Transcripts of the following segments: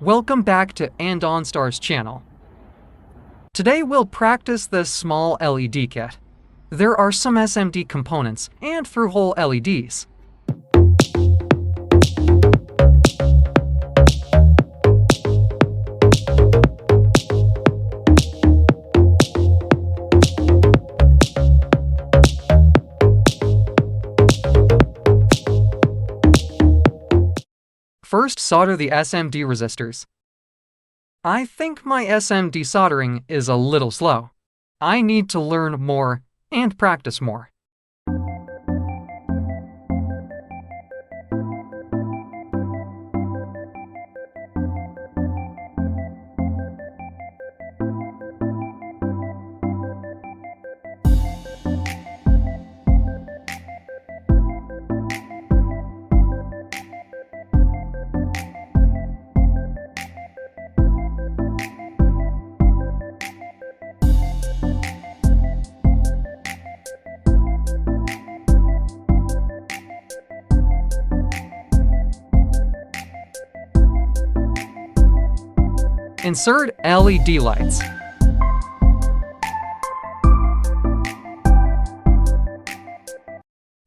Welcome back to Andonstar's channel. Today we'll practice this small LED kit. There are some SMD components and through-hole LEDs. First, solder the SMD resistors. I think my SMD soldering is a little slow. I need to learn more and practice more. Insert LED lights.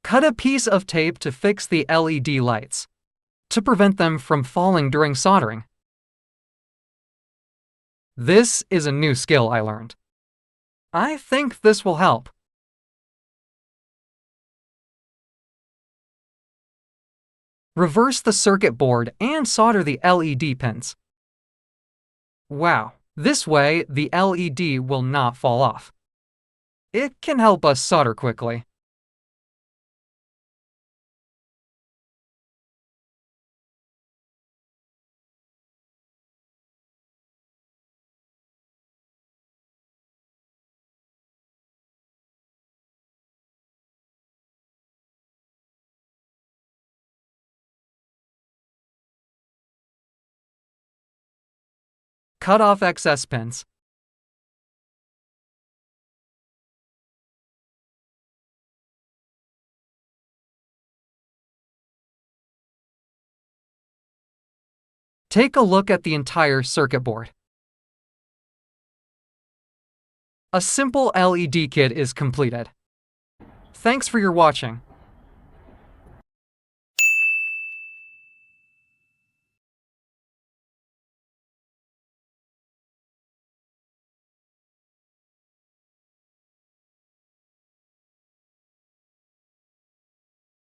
Cut a piece of tape to fix the LED lights, to prevent them from falling during soldering. This is a new skill I learned. I think this will help. Reverse the circuit board and solder the LED pins. Wow, this way the LED will not fall off. It can help us solder quickly. Cut off excess pins. Take a look at the entire circuit board. A simple LED kit is completed. Thanks for your watching.